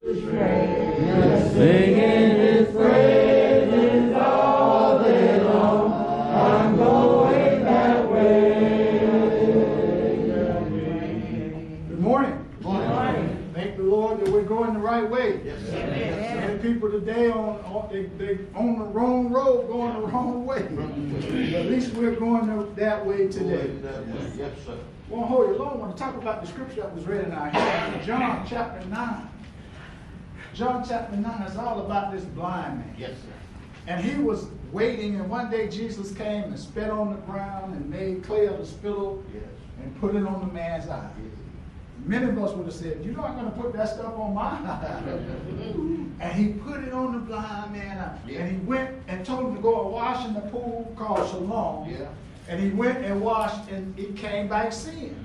Singing his praises all day long. I'm going that way. Good morning. Good morning. Thank the Lord that we're going the right way. Yes, sir. So many people today they on the wrong road, going the wrong way. But at least we're going that way today. Yes, sir. Won't hold you long. I want to talk about the scripture that was read in our head. John chapter 9. John chapter 9 is all about this blind man. Yes, sir. And he was waiting, and one day Jesus came and spit on the ground and made clay of the spittle Yes. and put it on the man's eye. Many of us would have said, you're not going to put that stuff on my eye. And he put it on the blind man's eye. Yeah. And he went and told him to go and wash in the pool called Siloam. Yeah. And he went and washed, and he came back seeing.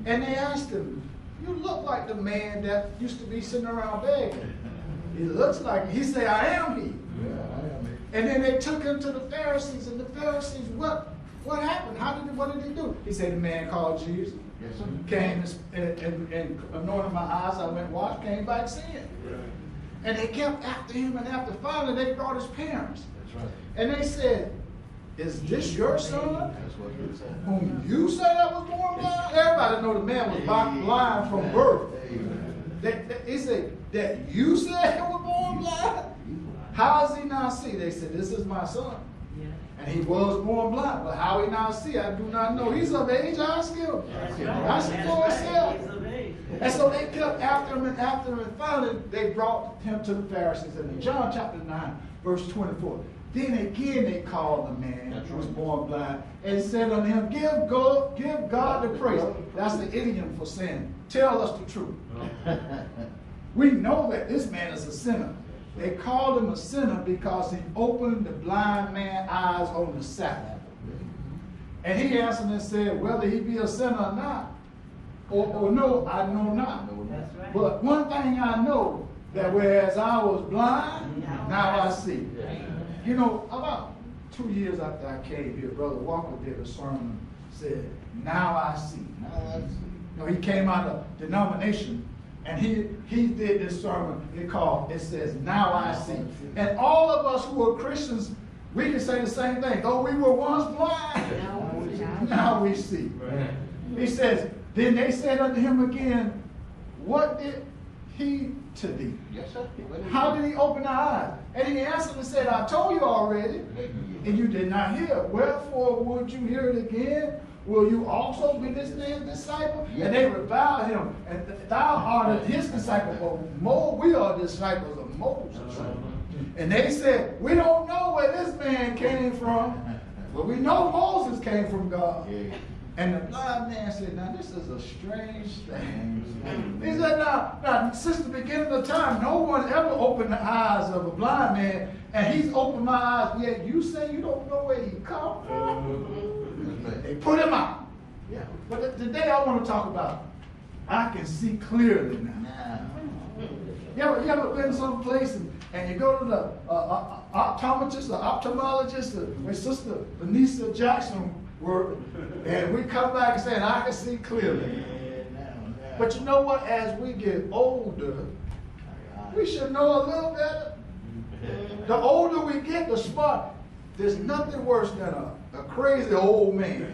And they asked him, you look like the man that used to be sitting around begging. He looks like, he said, I am he. Yeah, I am. And then they took him to the Pharisees, and the Pharisees, what happened? What did he do? He said, the man called Jesus. Yes, sir. Came and anointed my eyes. I went washed, came back seeing. Right. And they kept after him, and after finally they brought his parents. That's right. And they said, is this your son? That's what he said. Whom you said that was born blind? Everybody know the man was blind from birth. They said, that you said he was born blind? How does he now see? They said, this is my son. And he was born blind. But how he now see, I do not know. He's of age, ask him. Ask him for himself. And so they kept after him, and finally they brought him to the Pharisees. And in John chapter 9, verse 24, then again they called the man who was born blind and said unto him, give God the praise. That's the idiom for saying, tell us the truth. We know that this man is a sinner. They called him a sinner because he opened the blind man's eyes on the Sabbath. And he answered and said, whether he be a sinner or not, or no, I know not. That's right. But one thing I know, that whereas I was blind, now I see. You know, about 2 years after I came here, Brother Walker did a sermon, said, now I see. Now I see. You know, he came out of denomination, and he did this sermon. It says, now I see. And all of us who are Christians, we can say the same thing. Though we were once blind, now we see. Right. He says, then they said unto him again, what did he to thee? Yes, sir. How did he open the eyes? And he answered and said, I told you already, and you did not hear. Wherefore would you hear it again? Will you also be this man's disciple? Yes. And they reviled him. And thou art his disciple, but we are disciples of Moses. And they said, we don't know where this man came from, but we know Moses came from God. Yeah. And the blind man said, now this is a strange thing. He said, now since the beginning of time, no one ever opened the eyes of a blind man, and he's opened my eyes, yet you say you don't know where he come from? They put him out. Yeah. But today I want to talk about, I can see clearly now. Now. You ever been someplace and you go to the optometrist or ophthalmologist, where Sister Vanessa Jackson worked, and we come back and say, I can see clearly. But you know what? As we get older, we should know a little better. The older we get, the smarter. There's nothing worse than a crazy old man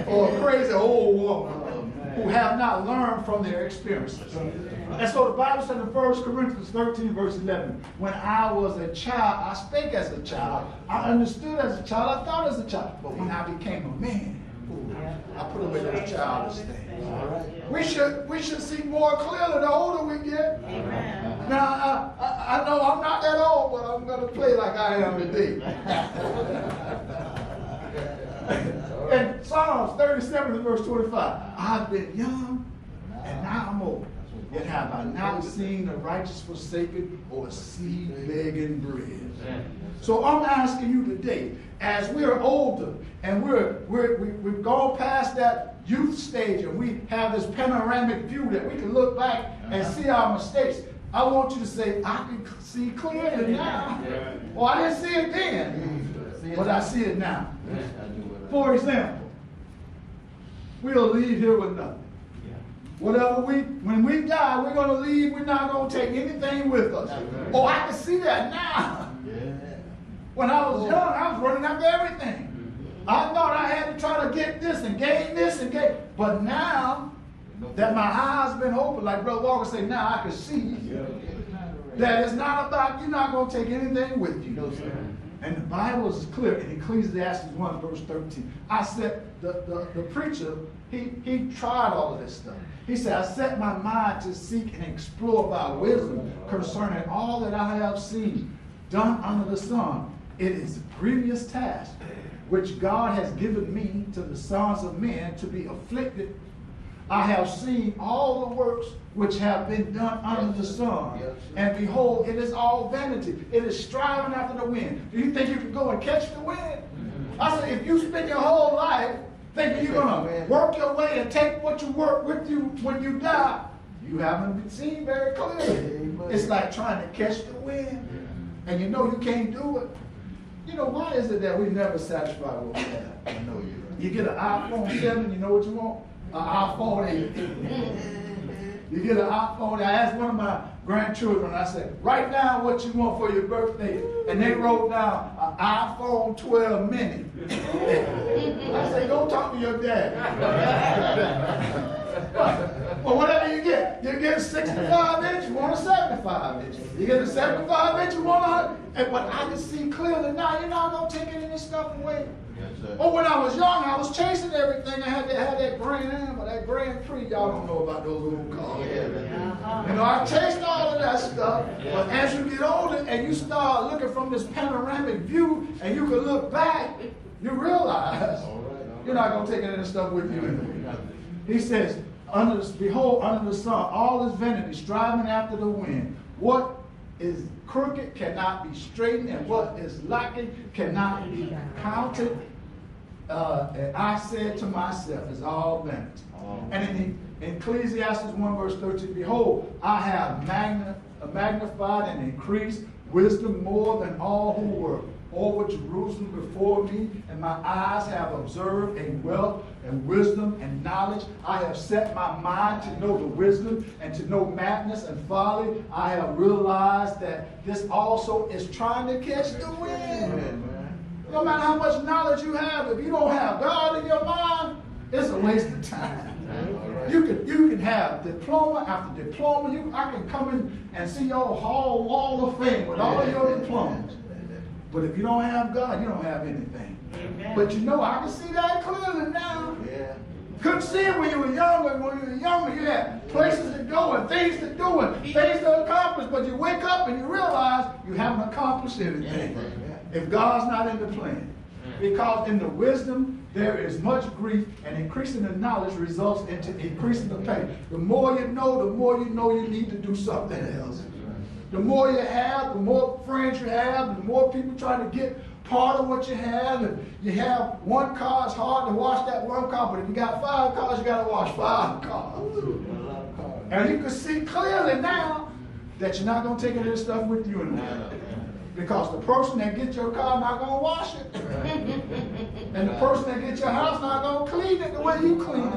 or a crazy old woman who have not learned from their experiences. And so the Bible said in 1 Corinthians 13, verse 11, when I was a child, I spake as a child, I understood as a child, I thought as a child. But when I became a man, I put away those childish things. We should see more clearly the older we get. Amen. Now, I know I'm not that old, but I'm going to play like I am today. In Psalms 37 verse 25, I've been young and now I'm old. Yet have I not seen the righteous forsaken or a seed begging bread. So I'm asking you today, as we're older and we've gone past that youth stage and we have this panoramic view that we can look back and see our mistakes, I want you to say, I can see clearly now. Well, I didn't see it then, but I see it now. For example, we'll leave here with nothing. when we die, we're going to leave. We're not going to take anything with us. Oh, I can see that now. Yeah. When I was young, I was running after everything. I thought I had to try to get this and gain this and gain. But now that my eyes been open, like Brother Walker said, now I can see that it's not about, you're not going to take anything with you. No, sir. And the Bible is clear in Ecclesiastes 1 verse 13. I said, the preacher, he tried all of this stuff. He said, I set my mind to seek and explore by wisdom concerning all that I have seen done under the sun. It is a grievous task which God has given me to the sons of men to be afflicted. I have seen all the works which have been done under the sun. And behold, it is all vanity. It is striving after the wind. Do you think you can go and catch the wind? I said, if you spend your whole life thinking you're going to work your way and take what you work with you when you die, you haven't been seen very clearly. It's like trying to catch the wind. And you know you can't do it. You know, why is it that we never satisfy what we have? I know you're right. You get an iPhone 7, you know what you want? An iPhone 8. You get an iPhone. I asked one of my grandchildren, I said, write down what you want for your birthday. And they wrote down an iPhone 12 mini. I said, go talk to your dad. Well, whatever you get a 65 inch, you want a 75 inch. You get a 75 inch, you want a 100. And what I can see clearly now, you're not going to take any of this stuff away. Oh, when I was young, I was chasing everything. I had to have that Grand Am or that Grand Prix. Y'all don't know about those old cars. You know, I chased all of that stuff. But as you get older and you start looking from this panoramic view and you can look back, you realize you're not going to take any of this stuff with you anymore. He says, behold, under the sun, all is vanity, striving after the wind. What is crooked cannot be straightened, and what is lacking cannot be counted. And I said to myself, it's all vanity. And in Ecclesiastes 1 verse 13, behold, I have magnified and increased wisdom more than all who were over Jerusalem before me, and my eyes have observed a wealth and wisdom and knowledge. I have set my mind to know the wisdom and to know madness and folly. I have realized that this also is trying to catch the wind. No matter how much knowledge you have, if you don't have God in your mind, it's a waste of time. You can have diploma after diploma. I can come in and see your whole wall of fame with all your diplomas. But if you don't have God, you don't have anything. Amen. But you know, I can see that clearly now. Yeah. Couldn't see it when you were younger. When you were younger, you had places to go and things to do and things to accomplish. But you wake up and you realize you haven't accomplished anything. If God's not in the plan. Because in the wisdom, there is much grief, and increasing the knowledge results into increasing the pain. The more you know you need to do something else. The more you have, the more friends you have, the more people trying to get part of what you have. And you have one car, it's hard to wash that one car, but if you got 5 cars, you got to wash 5 cars. And you can see clearly now that you're not going to take any of this stuff with you anymore. Because the person that gets your car not going to wash it. And the person that gets your house not going to clean it the way you clean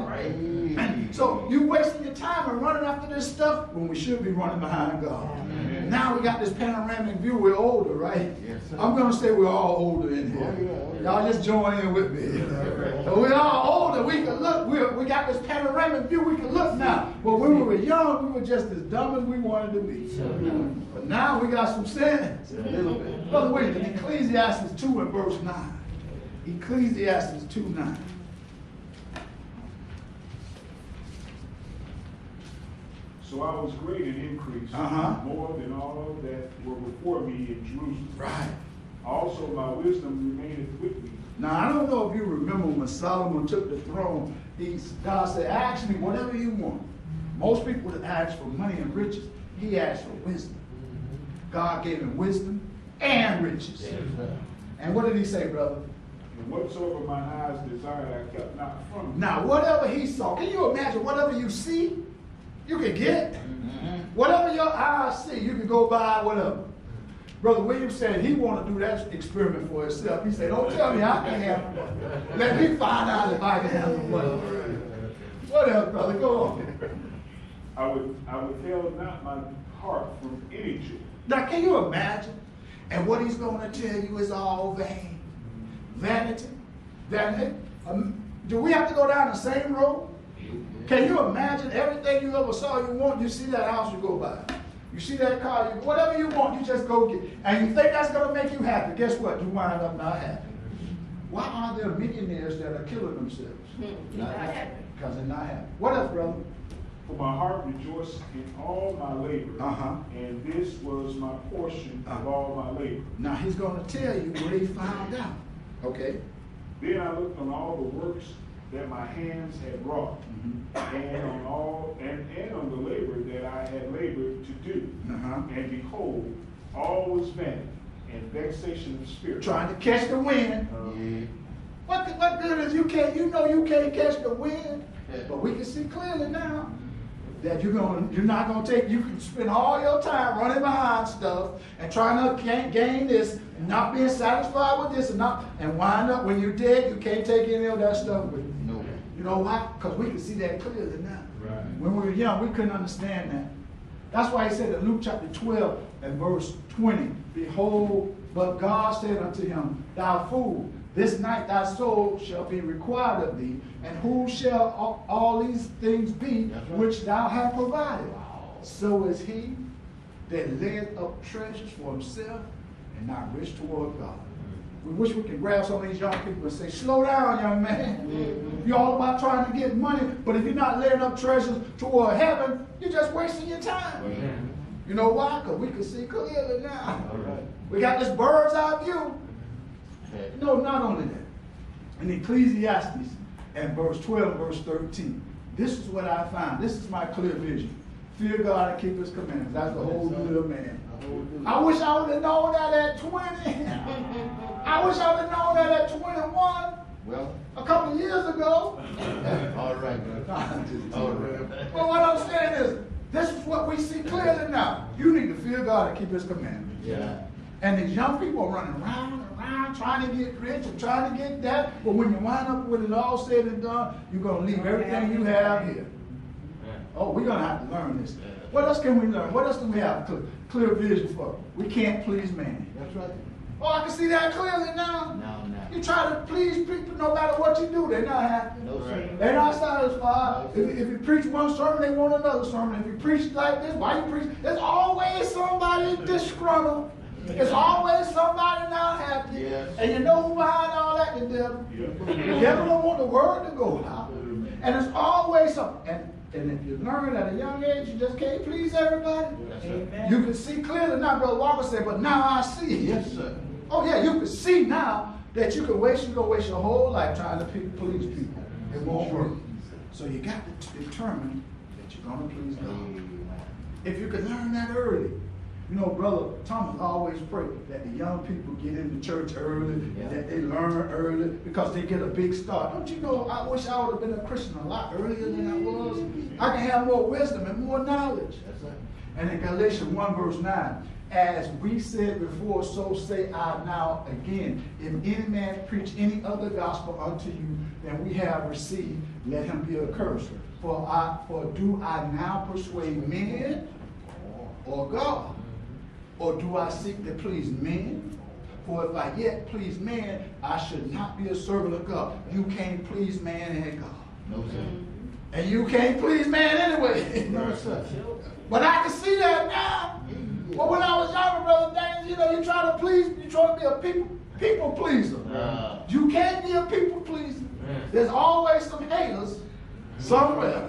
it. So you wasting your time and running after this stuff when we should be running behind God. Now we got this panoramic view. We're older, right? Yes, I'm going to say we're all older in here. Y'all just join in with me. So we're all older. We can look. We got this panoramic view. We can look now. But when we were young, we were just as dumb as we wanted to be. But now we got some sense. A little bit. Brother William, in Ecclesiastes 2 and verse 9. Ecclesiastes 2:9. So I was great in increase, more than all that were before me in Jerusalem. Right. Also my wisdom remaineth with me. Now, I don't know if you remember when Solomon took the throne, God said, ask me whatever you want. Most people would ask for money and riches. He asked for wisdom. God gave him wisdom and riches. And what did he say, brother? And whatsoever my eyes desired, I kept not from him. Now, whatever he saw, can you imagine whatever you see, you can get? Whatever your eyes see, you can go buy whatever. Brother Williams said he wanted to do that experiment for himself. He said, don't tell me I can have money. Let me find out if I can have the money. What else, brother? Go on. I withheld not my heart from any joy. Now, can you imagine? And what he's going to tell you is all vain. Vanity. Vanity. Do we have to go down the same road? Can you imagine everything you ever saw you want? You see that house, you go by. You see that car, whatever you want, you just go get. And you think that's going to make you happy. Guess what? You wind up not happy. Why are there millionaires that are killing themselves? Not happy. Because they're not happy. What else, brother? For my heart rejoiced in all my labor, and this was my portion of all my labor. Now he's going to tell you what he found out. Okay. Then I looked on all the works that my hands had wrought, and on the labor that I had labored to do. And behold, all was vanity and vexation of spirit. Trying to catch the wind. What good is you can't catch the wind? But we can see clearly now that you're not gonna take. You can spend all your time running behind stuff and trying to gain this, and not being satisfied with this, and wind up when you're dead. You can't take any of that stuff with you. No. You know why? Because we can see that clearly now. Right. When we were young, we couldn't understand that. That's why he said in Luke chapter 12 and verse 20, behold, but God said unto him, thou fool, this night thy soul shall be required of thee, and who shall all these things be which thou hast provided? So is he that laid up treasures for himself and not rich toward God. We wish we could grab some of these young people and say, slow down, young man. You're all about trying to get money, but if you're not laying up treasures toward heaven, you're just wasting your time. You know why? Because we can see clearly now. We got this bird's eye view. No, not only that. In Ecclesiastes and verse 12, verse 13, this is what I find. This is my clear vision. Fear God and keep his commandments. That's the whole duty of man. I wish I would have known that at 20. I wish I would have known that at 21. Well, a couple of years ago. all right. All right. But what I'm saying is, this is what we see clearly now. You need to fear God and keep his commandments. Yeah. And these young people are running around and around trying to get rich and trying to get that. But when you wind up with it all said and done, you're going to leave everything you have here. Oh, we're going to have to learn this. What else can we learn? What else do we have clear vision for? We can't please man. That's right. Oh, I can see that clearly now. No. You try to please people no matter what you do, they're not happy. No, sir. They're not satisfied. If you preach one sermon, they want another sermon. If you preach like this, why you preach? There's always somebody disgruntled. There's always somebody not happy. Yes. And you know who behind all that? The devil. The devil don't want the word to go out. And it's always something. And if you learn at a young age, you just can't please everybody. Yes, You can see clearly now, Brother Walker said, but now I see. Yes, sir. Oh yeah, you can see now that you're going to waste your whole life trying to please people. It won't work. So you got to determine that you're going to please God. If you can learn that early. You know, Brother Thomas always prayed that the young people get into church early, that they learn early, because they get a big start. Don't you know, I wish I would have been a Christian a lot earlier than I was. I can have more wisdom and more knowledge. That's right. And in Galatians 1 verse 9, as we said before, so say I now again. If any man preach any other gospel unto you than we have received, let him be accursed. For do I now persuade men or God? Or do I seek to please men? For if I yet please man, I should not be a servant of God. You can't please man and God. No, sir. And you can't please man anyway. No, sir. But I can see that now. Well, when I was younger, Brother Daniel, you know, you try to be a people pleaser. You can't be a people pleaser. There's always some haters somewhere.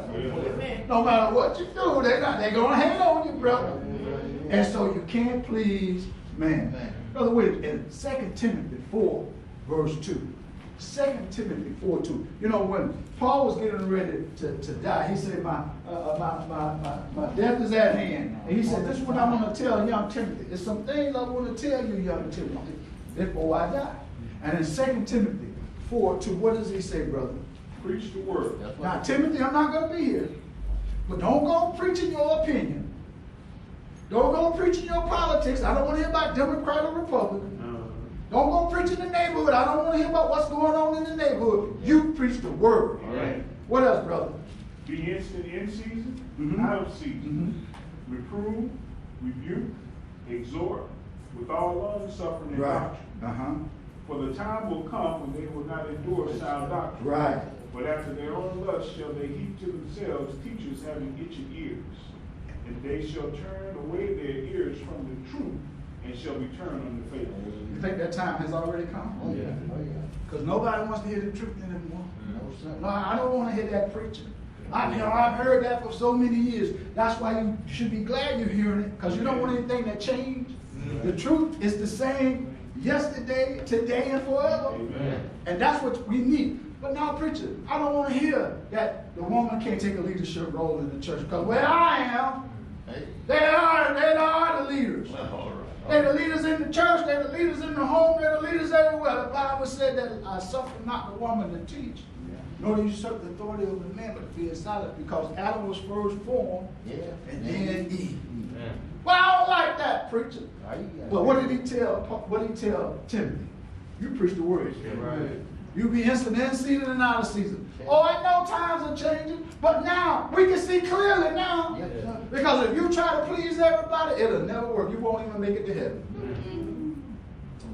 No matter what you do, they're gonna hate on you, brother. And so you can't please man. Brother William, in 2 Timothy 4, verse 2. 2 Timothy 4:2. You know, when Paul was getting ready to die, he said, my death is at hand. And he said, this is what I want to tell young Timothy. There's some things I want to tell you, young Timothy, before I die. And in 2 Timothy 4:2, what does he say, brother? Preach the word. Now, Timothy, I'm not going to be here. But don't go preaching your opinion. Don't go preaching your politics. I don't want to hear about Democrat or Republican. Don't go preach in the neighborhood. I don't want to hear about what's going on in the neighborhood. You preach the word. All right. What else, brother? Be instant in season, Mhm. out of season. Reprove, rebuke, exhort, with all long suffering and Right. doctrine. Uh-huh. For the time will come when they will not endure sound doctrine. Right. But after their own lust shall they heap to themselves teachers having itching ears. And they shall turn away their ears from the truth, and shall be turned on the faith. You think that time has already come? Oh, yeah. Oh, yeah. Because nobody wants to hear the truth anymore. No, sir. No, I don't want to hear that preaching. I've heard that for so many years. That's why you should be glad you're hearing it, because you don't want anything to change. The truth is the same yesterday, today, and forever. Amen. And that's what we need. But now, preacher, I don't want to hear that the woman can't take a leadership role in the church. Because where I am, Hey. they are the leaders. Well, all right. They're the leaders in the church, they're the leaders in the home, they're the leaders everywhere. The Bible said that I suffer not the woman to teach, nor to usurp the authority of the man, but to be silent, because Adam was first formed, Yeah. and then Eve. Amen. Well, I don't like that, preacher. Are you got But what did he tell Timothy? You preach the word. Right. You be instant in season and out of season. Oh, I know times are changing, but now we can see clearly now. Yes, sir. Because if you try to please everybody, it'll never work. You won't even make it to heaven.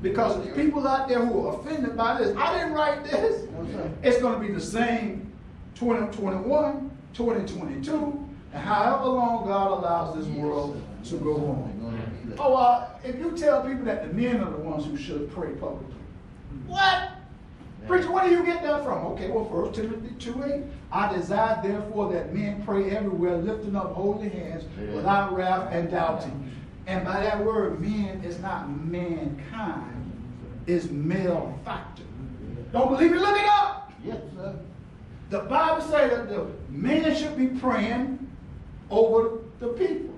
Because there's people out there who are offended by this. I didn't write this. No, sir. It's going to be the same 2021, 2022, and however long God allows this world to go on. Oh, if you tell people that the men are the ones who should pray publicly, what? Preacher, where do you get that from? Okay, well, 1 Timothy 2:8. I desire, therefore, that men pray everywhere, lifting up holy hands, without wrath and doubting. And by that word, men is not mankind, it's male factor. Don't believe me? Look it up. Yes, sir. The Bible says that the man should be praying over the people.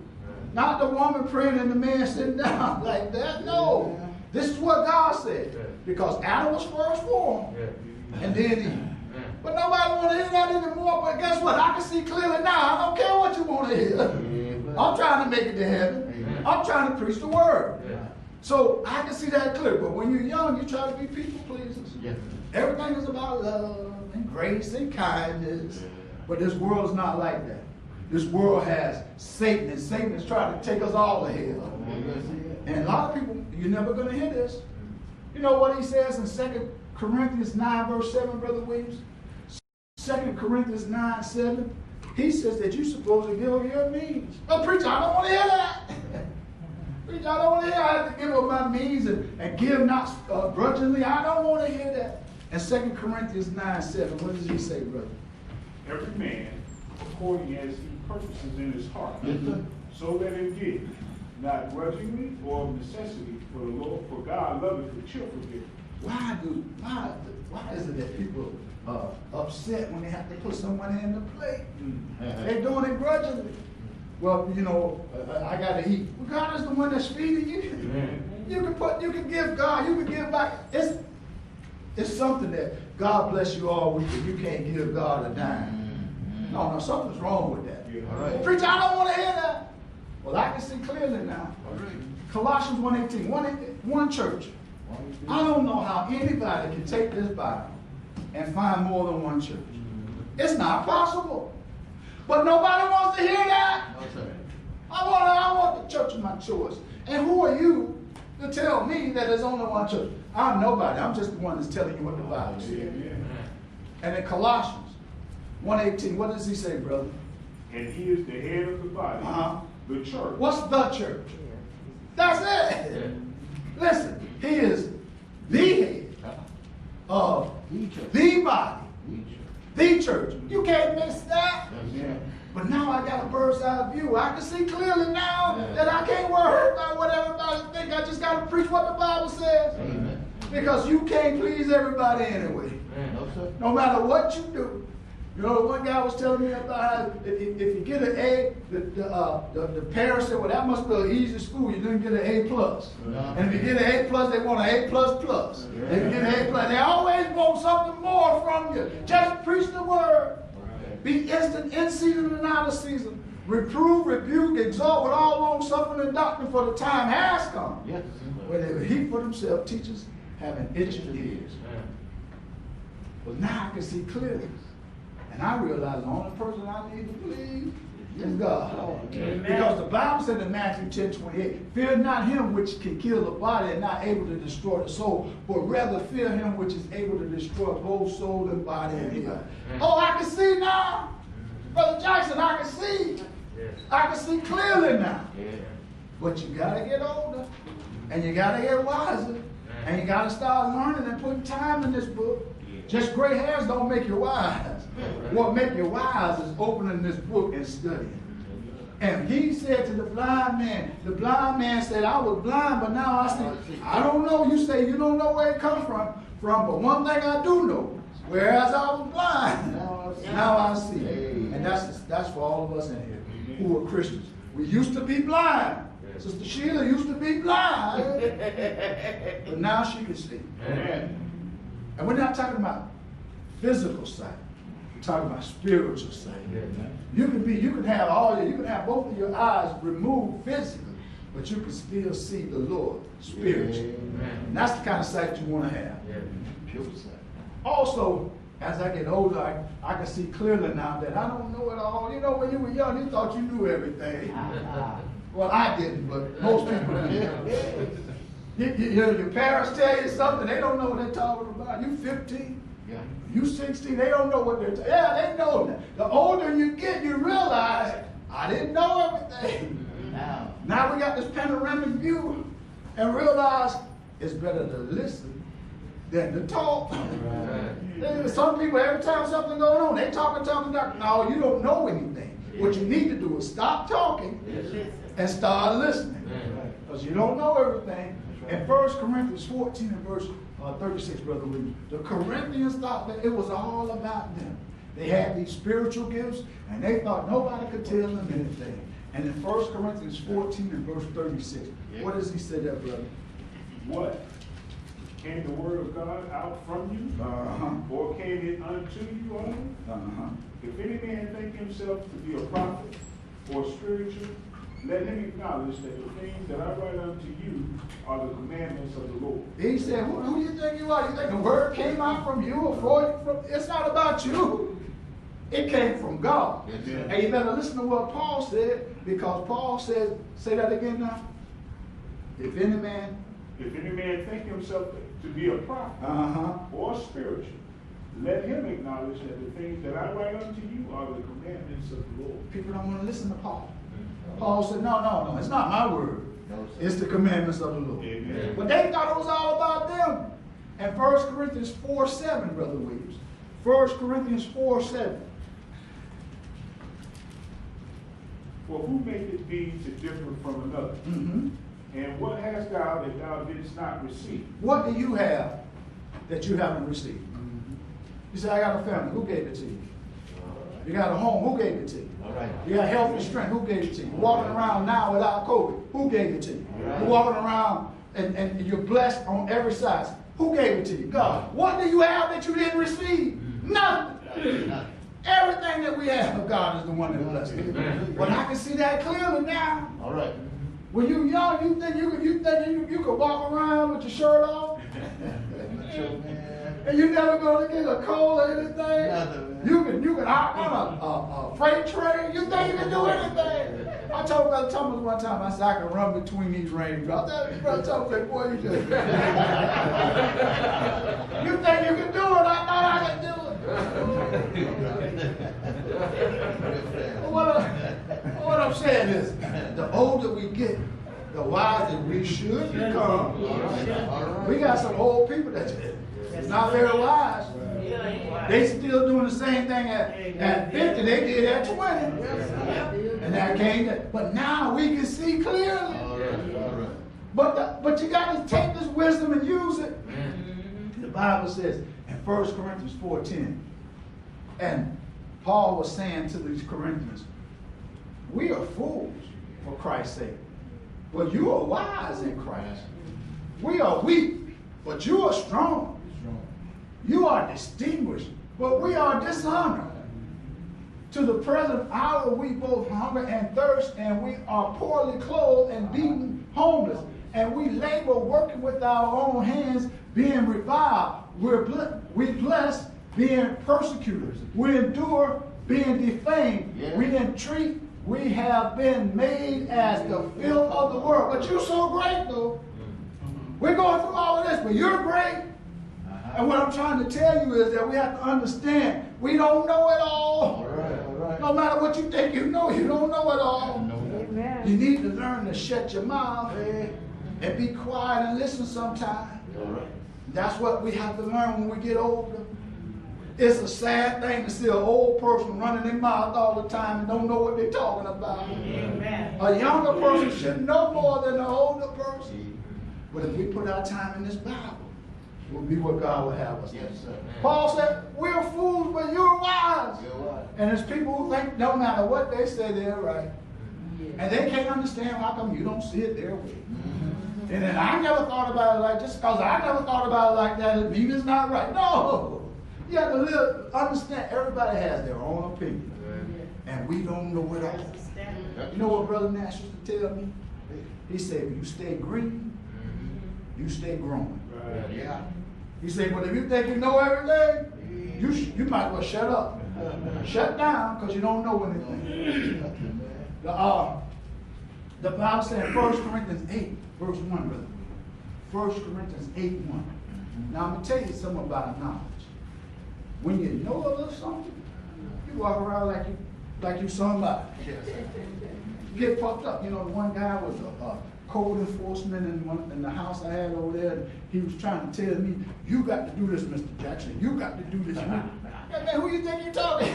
Not the woman praying and the man sitting down like that. No. This is what God said. Because Adam was first formed, and then Eve. But nobody want to hear that anymore. But guess what? I can see clearly now. I don't care what you want to hear. I'm trying to make it to heaven. I'm trying to preach the word. So I can see that clear. But when you're young, you try to be people pleasers. Yes. Everything is about love and grace and kindness. But this world is not like that. This world has Satan, and Satan is trying to take us all to hell. And a lot of people, you're never going to hear this. You know what he says in 2 Corinthians 9, verse 7, Brother Williams? 2 Corinthians 9, 7. He says that you're supposed to give your means. Oh, preacher, I don't want to hear that. Preacher, I don't want to hear I have to give up my means and give not grudgingly. I don't want to hear that. And 2 Corinthians 9, 7, what does he say, brother? Every man, according as he purposes in his heart, Yes, sir. so that it give, not grudgingly or of necessity, for the Lord, for God loveth the cheerful giver. Why is it that people are upset when they have to put some money in the plate? They're doing it grudgingly. Well, you know, I got to eat. Well, God is the one that's feeding you. You can give God, you can give back. It's something that God bless you all with, but you can't give God a dime. No, something's wrong with that. All right. Preacher, I don't want to hear that. Well, I can see clearly now. Colossians 1:18, one church. I don't know how anybody can take this Bible and find more than one church. It's not possible. But nobody wants to hear that. No, sir. I want the church of my choice. And who are you to tell me that there's only one church? I'm nobody. I'm just the one that's telling you what the Bible says. And in Colossians 1:18, what does he say, brother? And he is the head of the body, the church. What's the church? That's it. Listen, he is the head of the body, the church. You can't miss that. But now I got a bird's eye view. I can see clearly now that I can't worry about what everybody think. I just got to preach what the Bible says. Amen. Because you can't please everybody anyway. No, sir. No matter what you do. You know, one guy was telling me about how if you get an A, the parents said, well, that must be an easy school. You didn't get an A+. And if you get an A+, they want an A++. If you get an A+, they always want something more from you. Just preach the word. Be instant in season and out of season. Reprove, rebuke, exhort with all long suffering and doctrine, for the time has come. Yes. Where they will heap for themselves teachers having itching ears. Well, now I can see clearly. And I realized the only person I need to believe is God. Amen. Because the Bible said in Matthew 10:28, fear not him which can kill the body and not able to destroy the soul, but rather fear him which is able to destroy both soul and body in hell. Oh, I can see now. Brother Jackson, I can see. I can see clearly now. But you got to get older. And you got to get wiser. And you got to start learning and putting time in this book. Just gray hairs don't make you wise. What make you wise is opening this book and studying. And he said to the blind man said, I was blind, but now I see. I don't know. You say you don't know where it comes from, but one thing I do know. Whereas I was blind, now I see. And that's for all of us in here who are Christians. We used to be blind. Sister Sheila used to be blind, but now she can see. Amen. And we're not talking about physical sight. We're talking about spiritual sight. You can have both of your eyes removed physically, but you can still see the Lord spiritually. And that's the kind of sight you want to have. Pure sight. Also, as I get older, I can see clearly now that I don't know it all. You know, when you were young, you thought you knew everything. Well, I didn't, but most people did. Your parents tell you something, they don't know what they're talking about. You 15, you 16, they don't know what they're talking about. Yeah, they know that. The older you get, you realize, I didn't know everything. Now we got this panoramic view and realize it's better to listen than to talk. Some people, every time something going on, they talking. No, you don't know anything. What you need to do is stop talking and start listening. Because you don't know everything. In 1 Corinthians 14 and verse 36, Brother Williams, the Corinthians thought that it was all about them. They had these spiritual gifts, and they thought nobody could tell them anything. And in 1 Corinthians 14 and verse 36, what does he say there, brother? What? Came the word of God out from you? Or came it unto you only? If any man think himself to be a prophet or spiritual, let him acknowledge that the things that I write unto you are the commandments of the Lord. He said, who do you think you are? You think the word came out from you or from? It's not about you. It came from God. And you better listen to what Paul said, because Paul said, say that again now. If any man think himself to be a prophet or spiritual, let him acknowledge that the things that I write unto you are the commandments of the Lord. People don't want to listen to Paul. Paul said, no, it's not my word. It's the commandments of the Lord. Amen. But they thought it was all about them. And 1 Corinthians 4:7, Brother Williams. 1 Corinthians 4:7. For who maketh thee to differ from another? And what hast thou that thou didst not receive? What do you have that you haven't received? You say, I got a family. Who gave it to you? You got a home. Who gave it to you? You got health and strength. Who gave it to you? You're walking around now without COVID. Who gave it to you? You're walking around and you're blessed on every side. Who gave it to you? God. What do you have that you didn't receive? Nothing. Everything that we have of God is the one that blessed us. But I can see that clearly now. All right. When you young, you think you could walk around with your shirt off? And you never gonna get a cold or anything? Nothing, You can hop on a freight train. You think you can do anything? I told Brother Thomas one time, I said, I can run between these raindrops. Brother Thomas said, boy, you just... You think you can do it? I thought I could do it. What I'm saying is, the older we get, the wiser we should become. We got some old people that's not very wise. They still doing the same thing at 50 they did at 20. And that came. But now we can see clearly. But you got to take this wisdom and use it. The Bible says in 1 Corinthians 4:10, and Paul was saying to these Corinthians, we are fools for Christ's sake, but you are wise in Christ. We are weak, but you are strong. You are distinguished, but we are dishonored. To the present hour we both hunger and thirst, and we are poorly clothed and beaten homeless. And we labor working with our own hands, being reviled. We bless, being persecuted. We endure being defamed. Yeah. We have been made as the filth of the world. But you're so great, though. We're going through all of this, but you're great. And what I'm trying to tell you is that we have to understand we don't know it all. All right. No matter what you think you know, you don't know it all. Amen. You need to learn to shut your mouth and be quiet and listen sometimes. All right. That's what we have to learn when we get older. It's a sad thing to see an old person running their mouth all the time and don't know what they're talking about. Amen. A younger person should know more than an older person. But if we put our time in this Bible, we'll be what God will have us. Yes, sir. Paul said, we're fools, but you're wise. You're wise. And there's people who think no matter what they say, they're right. And they can't understand how come you don't see it their way. And then I never thought about it like this, because I never thought about it like that, it means it's not right. No! You have to understand everybody has their own opinion. And we don't know it all. You know what Brother Nash used to tell me? He said, if you stay green, you stay growing. Right. Yeah. He said, but if you think you know everything, you might as well shut up. Shut down, because you don't know anything. The Bible said in 1 Corinthians 8, verse 1, brother. 1 Corinthians 8, 1. Now I'm going to tell you something about knowledge. When you know a little something, you walk around like you somebody. You get fucked up. You know, one guy was a code enforcement in the house I had over there. And he was trying to tell me, you got to do this, Mr. Jackson. You got to do this. Man, who you think you're talking?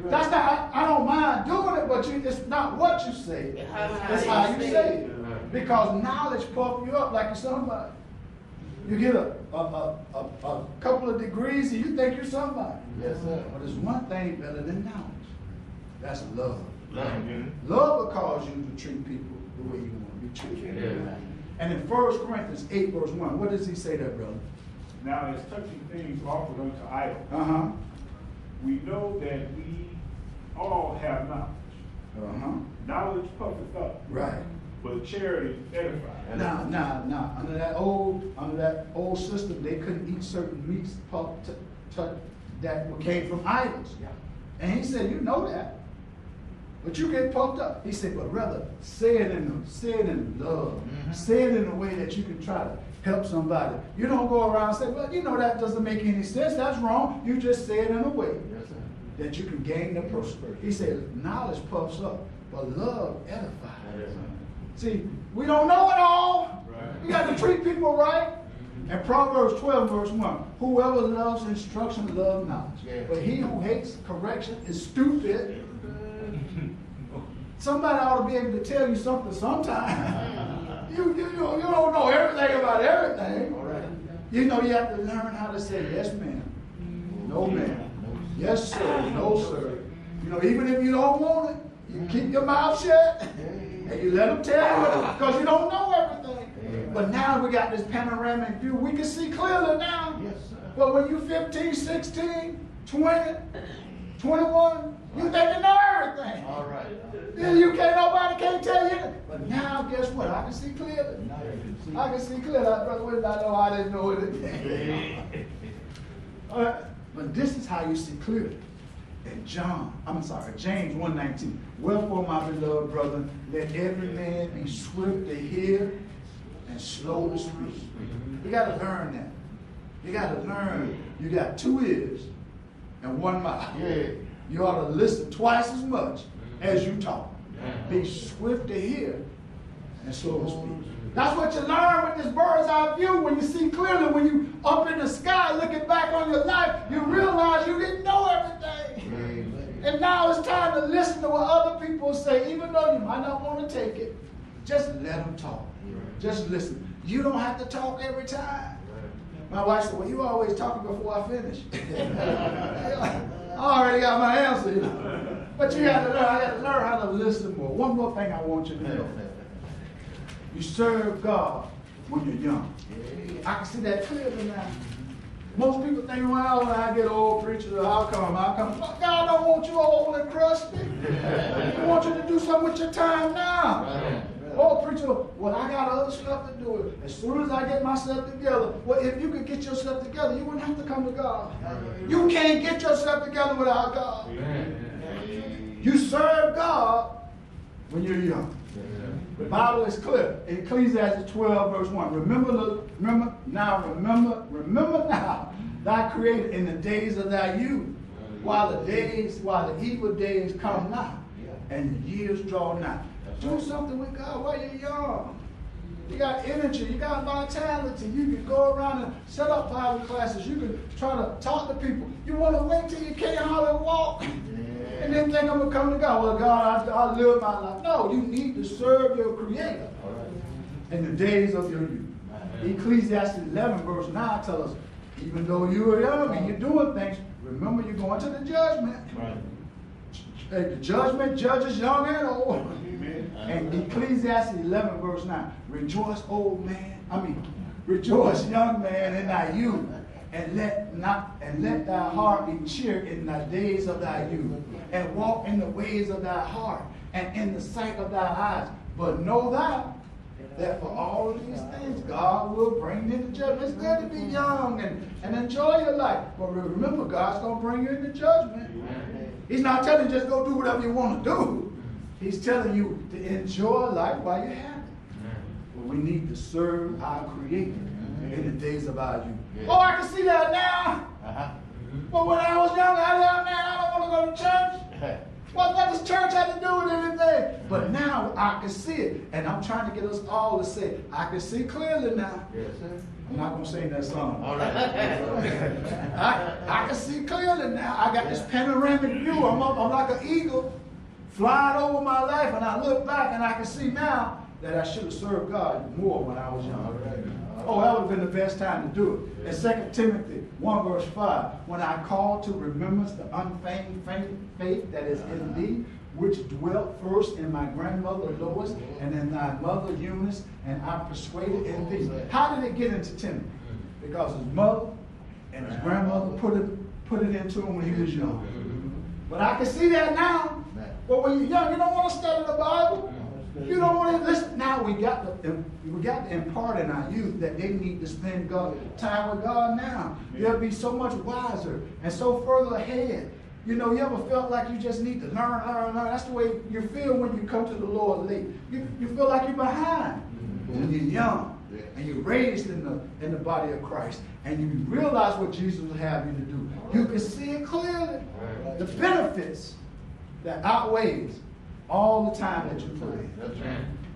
That's not, I don't mind doing it, but it's not what you say. It's how you say it. Because knowledge puffs you up like you're somebody. You get a couple of degrees and you think you're somebody. Yes, sir. But there's one thing better than knowledge. That's love. Love. Love will cause you to treat people the way you want to be treated. Yeah. And in 1 Corinthians 8, verse 1, what does he say there, brother? Now, as touching things offered unto idols, Uh-huh. we know that we all have knowledge. Uh-huh. Knowledge puffeth up, Right. but charity edifies. Now, under that old system, they couldn't eat certain meats that came from idols. And he said, you know that, but you get puffed up. He said, but rather say it in love. Say it in a way that you can try to help somebody. You don't go around and say, well, you know that doesn't make any sense. That's wrong. You just say it in a way that you can gain the prosperity. He said, knowledge puffs up, but love edifies. See, we don't know it all. Right. You got to treat people right. And Proverbs 12, verse 1, whoever loves instruction loves knowledge. Yeah. But he who hates correction is stupid. Somebody ought to be able to tell you something sometime. You don't know everything about everything. All right. You know you have to learn how to say yes, ma'am. No, ma'am. Yes, sir. No, sir. You know, even if you don't want it, you keep your mouth shut and you let them tell you because you don't know everything. But now we got this panoramic view. We can see clearly now. Yes, sir. But when you're 15, 16, 20, 21, you think you know everything. All right. Nobody can't tell you. But now, guess what? I can see clearly. Now you can see. I can see clearly. Brother, what did I know? I didn't know it. But this is how you see clearly. And James 1:19. Wherefore, my beloved brother, let every man be swift to hear and slow to speak. You got to learn that. You got to learn. You got 2 ears and 1 mouth. Yeah. You ought to listen twice as much as you talk. Be swift to hear and slow to speak. That's what you learn with this bird's eye view. When you see clearly, when you up in the sky looking back on your life, you realize you didn't know everything. And now it's time to listen to what other people say, even though you might not want to take it. Just let them talk. Just listen. You don't have to talk every time. My wife said, well, you always talking before I finish. I already got my answer, you know. But you got to learn. I got to learn how to listen more. One more thing I want you to know. You serve God when you're young. I can see that clearly now. Most people think, well, when I get old, preacher, I'll come. God don't want you old and crusty. He wants you to do something with your time now. Oh, preacher, well, I got other stuff to do. As soon as I get myself together, well, if you could get yourself together, you wouldn't have to come to God. You can't get yourself together without God. You serve God when you're young. The Bible is clear. Ecclesiastes 12, verse 1. Remember now, thy creator in the days of thy youth, while the evil days come not, and the years draw nigh. Do something with God while you're young. You got energy, you got vitality. You can go around and set up Bible classes. You can try to talk to people. You want to wait till you can't hardly walk and then think I'm going to come to God. Well, God, I live my life. No, you need to serve your Creator in the days of your youth. Ecclesiastes 11 verse 9 tells us, even though you are young and you're doing things, remember you're going to the judgment. The judgment judges young and old. Amen. And Ecclesiastes 11 verse 9, rejoice young man in thy youth, and let thy heart be cheered in thy days of thy youth, and walk in the ways of thy heart, and in the sight of thy eyes. But know thou that for all of these things God will bring you into judgment. It's good to be young and enjoy your life. But remember, God's going to bring you into judgment. He's not telling you just go do whatever you want to do. He's telling you to enjoy life while you have it. But we need to serve our Creator in the days of our youth. Oh, I can see that now. But when I was young, I don't want to go to church. What does church have to do with anything? But now I can see it. And I'm trying to get us all to say, I can see clearly now. Yes, sir. I'm not going to sing that song. All right. I can see clearly now. I got this panoramic view. I'm like an eagle flying over my life. And I look back and I can see now that I should have served God more when I was young. Oh, that would have been the best time to do it. In 2 Timothy 1 verse 5, when I call to remembrance the unfeigned faith that is in thee, which dwelt first in my grandmother Lois and in thy mother Eunice, and I persuaded in thee. How did it get into Timothy? Because his mother and his grandmother put it into him when he was young. But I can see that now. But when you're young, you don't want to study the Bible. You don't want to listen. Now we got to impart in our youth that they need to spend time with God now. They'll be so much wiser and so further ahead. You know, you ever felt like you just need to learn? That's the way you feel when you come to the Lord late. You feel like you're behind when you're young and you're raised in the body of Christ and you realize what Jesus will have you to do. You can see it clearly. The benefits that outweighs all the time that you put in.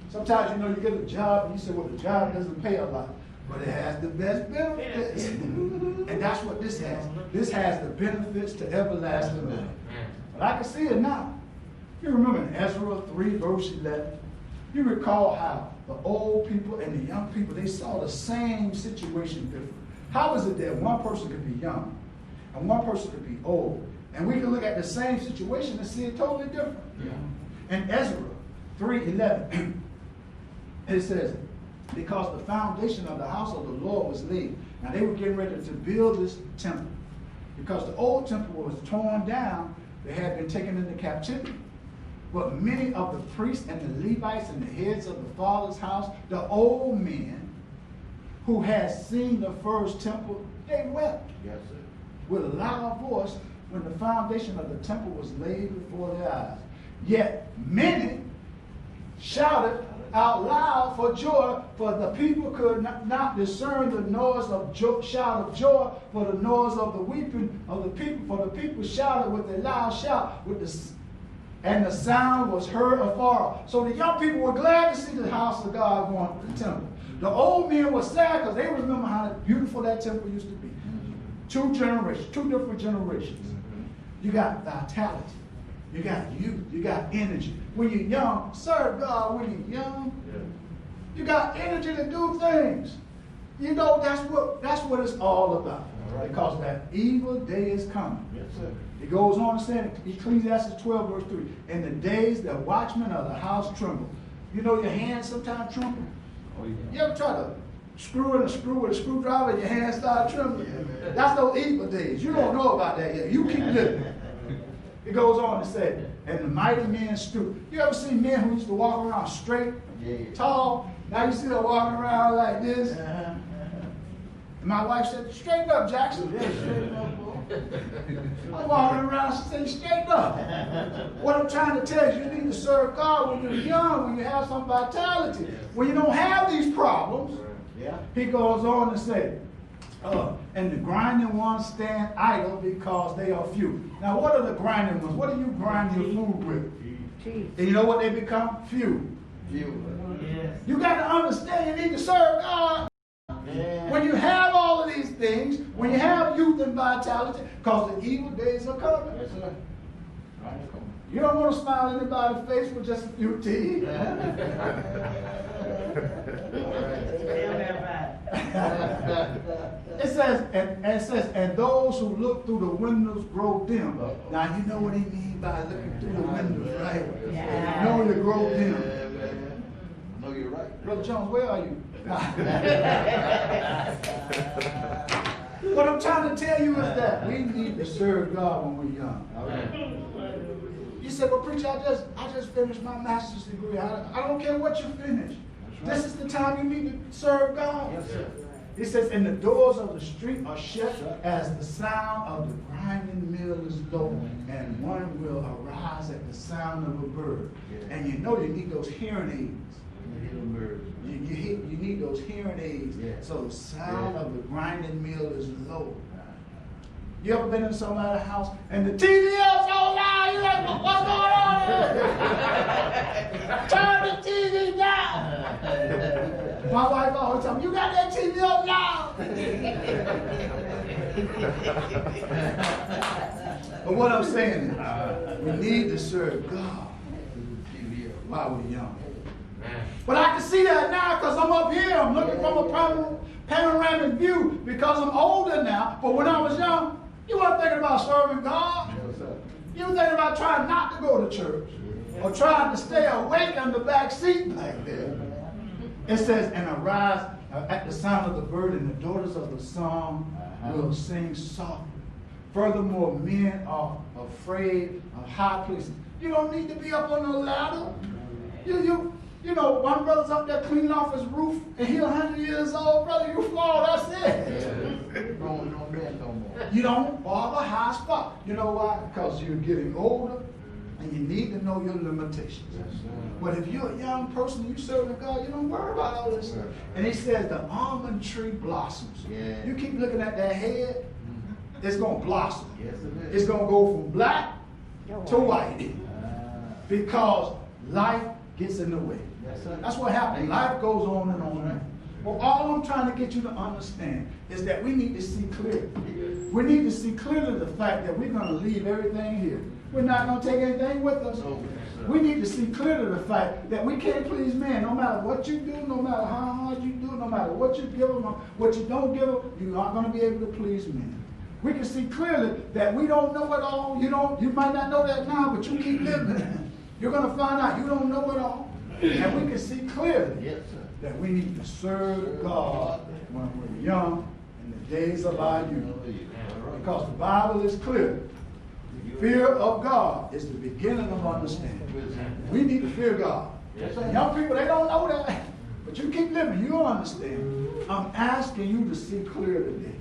Sometimes, you know, you get a job and you say, well, the job doesn't pay a lot, but it has the best benefits. And that's what this has. This has the benefits to everlasting life. But I can see it now. You remember in Ezra 3 verse 11, you recall how the old people and the young people, they saw the same situation different. How is it that one person could be young and one person could be old? And we can look at the same situation and see it totally different. In Ezra 3:11, it says, because the foundation of the house of the Lord was laid. Now they were getting ready to build this temple. Because the old temple was torn down, they had been taken into captivity. But many of the priests and the Levites and the heads of the father's house, the old men who had seen the first temple, they wept with a loud voice when the foundation of the temple was laid before their eyes. Yet many shouted out loud for joy, for the people could not discern the noise of shout of joy, for the noise of the weeping of the people. For the people shouted with a loud shout, and the sound was heard afar. So the young people were glad to see the house of God going to the temple. The old men were sad because they remember how beautiful that temple used to be. Two different generations. You got vitality. You got youth. You got energy. When you're young, serve God when you're young. You got energy to do things. You know, that's what it's all about. Because that evil day is coming. It goes on to say in Ecclesiastes 12 verse 3, in the days the watchmen of the house tremble. You know your hands sometimes tremble? You ever try to screw in a screw with a screwdriver and your hands start trembling? That's those evil days. You don't know about that yet. You keep living. It goes on to say, and the mighty men stood. You ever see men who used to walk around straight tall. Now you see her walking around like this. And my wife said, straighten up, Jackson. I'm walking around, she said, straighten up. What I'm trying to tell you, you need to serve God when you're young, when you have some vitality. When you don't have these problems, he goes on to say, and the grinding ones stand idle because they are few. Now, what are the grinding ones? What do you grind your food with? And you know what they become? Few. You got to understand you need to serve God. When you have all of these things, when you have youth and vitality, because the evil days are coming. You don't want to smile in anybody's face with just a few teeth. It says, and those who look through the windows grow dim. Now you know what he means by looking through the windows, right? You know you grow dim. No, you're right. Brother Jones, where are you? What I'm trying to tell you is that we need to serve God when we're young. You said, well, preacher, I just finished my master's degree. I don't care what you finish. This is the time you need to serve God. Yes, sir. He says, and the doors of the street are shut as the sound of the grinding mill is low, and one will arise at the sound of a bird. And you know you need those hearing aids. You need those hearing aids. So the sound of the grinding mill is low. You ever been in somebody's house and the TV is so loud? You're like, what's going on here? Turn the TV down. My wife always tells me, you got that TV up loud. But what I'm saying is, we need to serve God while we're young. But I can see that now because I'm up here. I'm looking from a panoramic view because I'm older now. But when I was young, you weren't thinking about serving God. You were thinking about trying not to go to church or trying to stay awake on the back seat back there. It says, and arise at the sound of the bird, and the daughters of the song will sing softly. Furthermore, men are afraid of high places. You don't need to be up on no ladder. You know, one brother's up there cleaning off his roof, and he's 100 years old, brother. You fall, that's it. You don't bother high spot. You know why? Because you're getting older, and you need to know your limitations. But if you're a young person, you serving God, you don't worry about all this stuff. And he says the almond tree blossoms. You keep looking at that head, it's going to blossom. It's going to go from black to white. Because life gets in the way. That's what happens. Life goes on and on. Well, all I'm trying to get you to understand is that we need to see clearly. We need to see clearly the fact that we're going to leave everything here. We're not going to take anything with us. We need to see clearly the fact that we can't please man. No matter what you do, no matter how hard you do, no matter what you give them, what you don't give them, you're not going to be able to please men. We can see clearly that we don't know it all. You might not know that now, but you keep living. You're going to find out you don't know it all. And we can see clearly that we need to serve God when we're young in the days of our youth. Because the Bible is clear. Fear of God is the beginning of understanding. We need to fear God. Young people, they don't know that. But you keep living, you'll understand. I'm asking you to see clear today.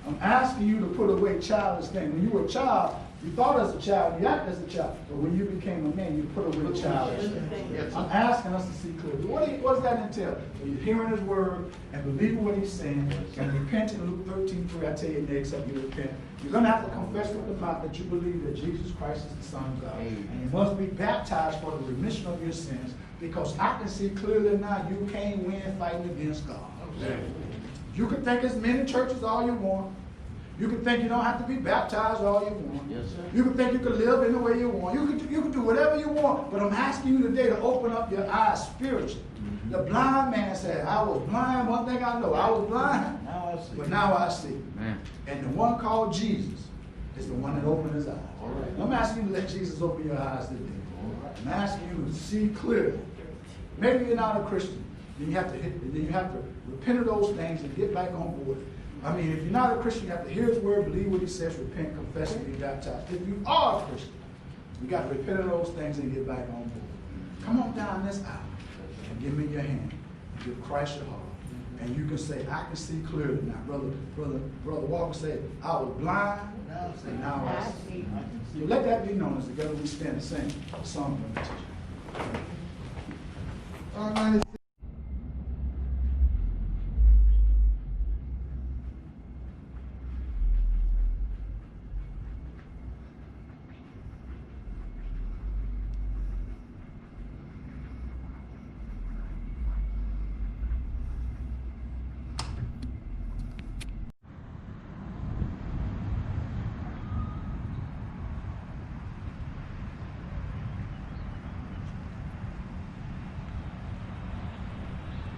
I'm asking you to put away childish things. When you were a child, you thought as a child, you acted as a child. But when you became a man, you put away childish things. I'm asking us to see clearly. What does that entail? When you're hearing his word and believing what he's saying and repenting, Luke 13:3, I tell you next up, you repent. You're going to have to confess with the mouth that you believe that Jesus Christ is the Son of God. And you must be baptized for the remission of your sins, because I can see clearly now you can't win fighting against God. You can think as many churches all you want. You can think you don't have to be baptized all you want. You can think you can live in the way you want. You can do whatever you want. But I'm asking you today to open up your eyes spiritually. The blind man said, I was blind. One thing I know, I was blind. Now I see. But now I see. And the one called Jesus is the one that opened his eyes. I'm asking you to let Jesus open your eyes today. I'm asking you to see clearly. Maybe you're not a Christian. Then you have to repent of those things and get back on board. I mean, if you're not a Christian, you have to hear his word, believe what he says, repent, confess, and be baptized. If you are a Christian, you got to repent of those things and get back on board. Come on down this aisle. and give me your hand. Give Christ your heart. And you can say, I can see clearly now. Brother Walker said, I was blind, and now I see. So let that be known as together we stand and sing a song from the teacher. All right.